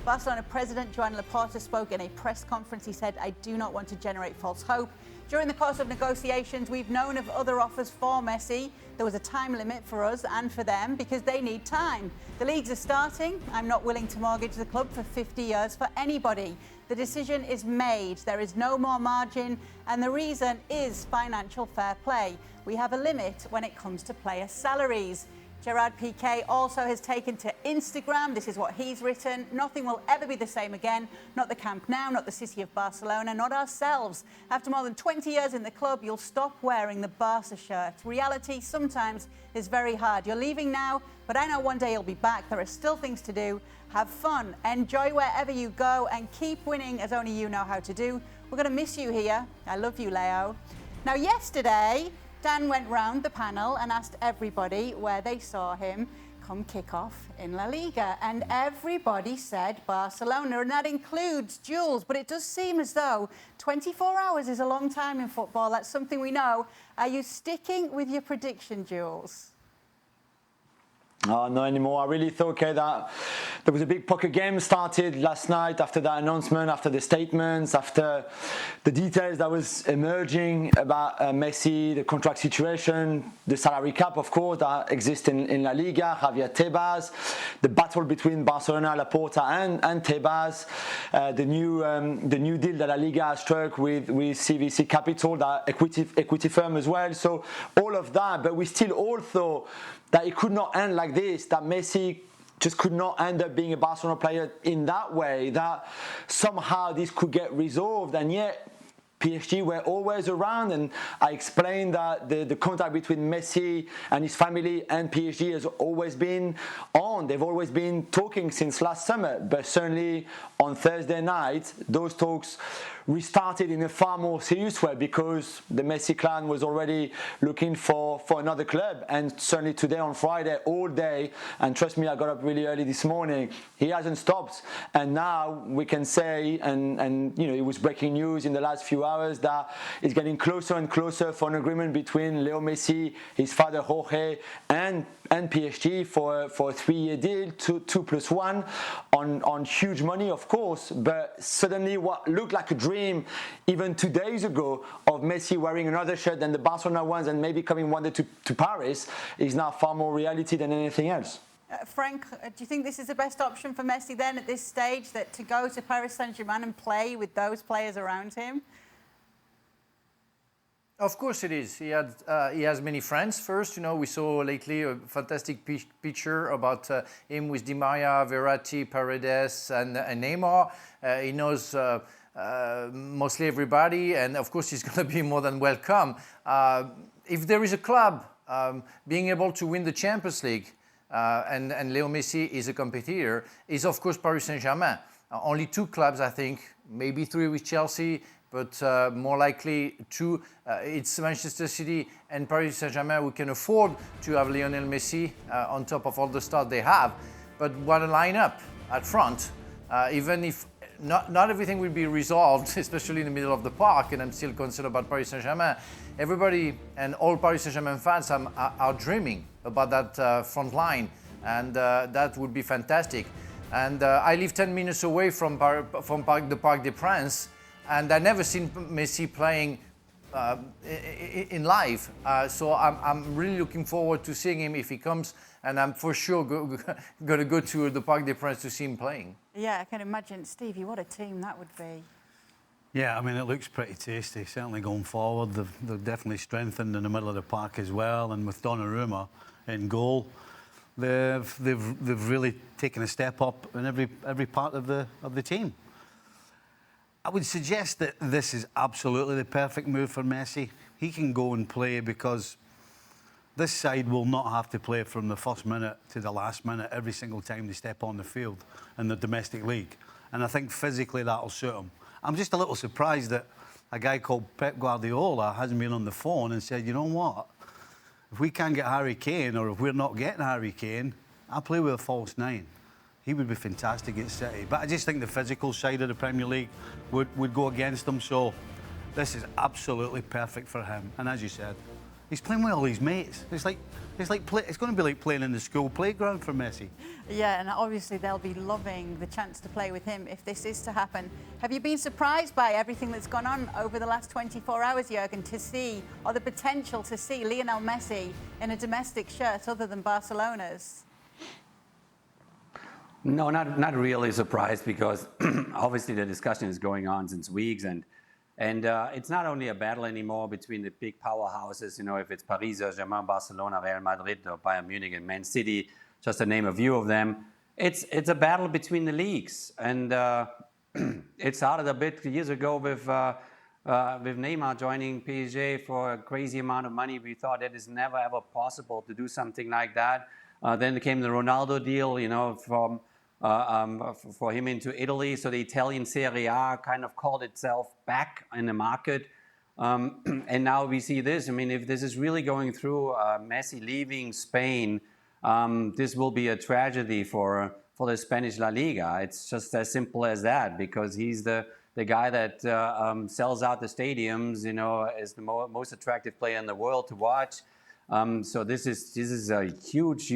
Barcelona president Joan Laporta spoke in a press conference. He said, "I do not want to generate false hope. During the course of negotiations, we've known of other offers for Messi. There was a time limit for us and for them because they need time. The leagues are starting. I'm not willing to mortgage the club for 50 years for anybody. The decision is made. There is no more margin, and the reason is financial fair play. We have a limit when it comes to player salaries." Gerard Piqué also has taken to Instagram. This is what he's written. "Nothing will ever be the same again. Not the Camp Nou, not the city of Barcelona, not ourselves. After more than 20 years in the club, you'll stop wearing the Barca shirt. Reality sometimes is very hard. You're leaving now, but I know one day you'll be back. There are still things to do. Have fun, enjoy wherever you go, and keep winning as only you know how to do. We're going to miss you here. I love you, Leo." Now, yesterday, Dan went round the panel and asked everybody where they saw him come kick off in La Liga. And everybody said Barcelona, and that includes Jules. But it does seem as though 24 hours is a long time in football. That's something we know. Are you sticking with your prediction, Jules? Oh, not anymore. I really thought, okay, that there was a big poker game started last night after that announcement, after the statements, after the details that was emerging about Messi, the contract situation, the salary cap, of course, that exists in La Liga, Javier Tebas, the battle between Barcelona, Laporta and Tebas, the new deal that La Liga has struck with CVC Capital, that equity firm as well. So all of that, but we still all thought that it could not end like this, that Messi just could not end up being a Barcelona player in that way, that somehow this could get resolved, and yet PSG were always around. And I explained that the contact between Messi and his family and PSG has always been on. They've always been talking since last summer, but certainly on Thursday night, those talks restarted in a far more serious way because the Messi clan was already looking for another club. And certainly today on Friday, all day, and trust me, I got up really early this morning, he hasn't stopped. And now we can say, and you know, it was breaking news in the last few hours, that it's getting closer and closer for an agreement between Leo Messi, his father Jorge, and PSG for a 3-year deal, 2+1, on huge money, of course. But suddenly what looked like a dream even 2 days ago of Messi wearing another shirt than the Barcelona ones and maybe coming one day to Paris is now far more reality than anything else. Frank, do you think this is the best option for Messi then at this stage, that to go to Paris Saint-Germain and play with those players around him? Of course it is. He has many friends. First, you know, we saw lately a fantastic picture about him with Di Maria, Verratti, Paredes, and Neymar. He knows mostly everybody, and of course he's going to be more than welcome. If there is a club being able to win the Champions League, and Leo Messi is a competitor, is of course Paris Saint-Germain. Only 2 clubs, I think, maybe 3 with Chelsea, but more likely 2. It's Manchester City and Paris Saint-Germain who can afford to have Lionel Messi on top of all the stars they have. But what a lineup at front, even if not everything will be resolved, especially in the middle of the park, and I'm still concerned about Paris Saint-Germain. Everybody and all Paris Saint-Germain fans are dreaming about that front line, and that would be fantastic. And I live 10 minutes away from the Parc des Princes, and I never seen Messi playing in live. So I'm really looking forward to seeing him if he comes, and I'm for sure going to go to the Parc des Princes to see him playing. Yeah, I can imagine. Stevie, what a team that would be. Yeah, I mean, it looks pretty tasty, certainly going forward. They've definitely strengthened in the middle of the park as well, and with Donnarumma in goal, they've really taken a step up in every part of the team. I would suggest that this is absolutely the perfect move for Messi. He can go and play because this side will not have to play from the first minute to the last minute every single time they step on the field in the domestic league. And I think physically that'll suit him. I'm just a little surprised that a guy called Pep Guardiola hasn't been on the phone and said, you know what, if we can't get Harry Kane, or if we're not getting Harry Kane, I'll play with a false 9. He would be fantastic at City. But I just think the physical side of the Premier League would go against him. So this is absolutely perfect for him. And as you said, He's playing with all his mates. It's going to be like playing in the school playground for Messi. Yeah, and obviously they'll be loving the chance to play with him if this is to happen. Have you been surprised by everything that's gone on over the last 24 hours, Jurgen, to see, or the potential to see Lionel Messi in a domestic shirt other than Barcelona's? No, not really surprised, because obviously the discussion is going on since weeks, and it's not only a battle anymore between the big powerhouses, you know, if it's Paris Germain, Barcelona, Real Madrid, or Bayern Munich and Man City, just to name a few of them. It's a battle between the leagues, and it started a bit years ago with Neymar joining PSG for a crazy amount of money. We thought that is never ever possible to do something like that. Then came the Ronaldo deal, you know, for him into Italy. So the Italian Serie A kind of called itself back in the market. And now we see this. I mean, if this is really going through, Messi leaving Spain, this will be a tragedy for the Spanish La Liga. It's just as simple as that, because he's the guy that sells out the stadiums, you know, is the most attractive player in the world to watch. So this is a huge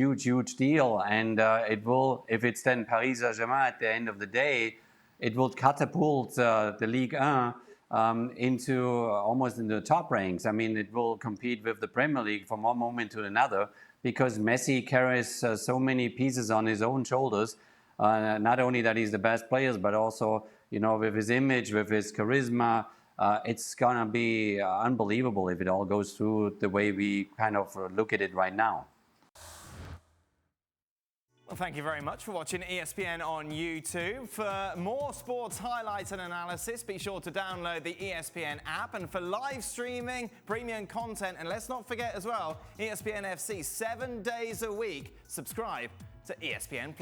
deal, and it will, if it's then Paris Saint-Germain at the end of the day, it will catapult the Ligue 1 into almost in the top ranks. I mean, it will compete with the Premier League from one moment to another, because Messi carries so many pieces on his own shoulders. Not only that he's the best player, but also, you know, with his image, with his charisma. It's gonna be unbelievable if it all goes through the way we kind of look at it right now. Well, thank you very much for watching ESPN on YouTube. For more sports highlights and analysis, be sure to download the ESPN app. And for live streaming, premium content, and let's not forget as well, ESPN FC 7 days a week. Subscribe to ESPN+.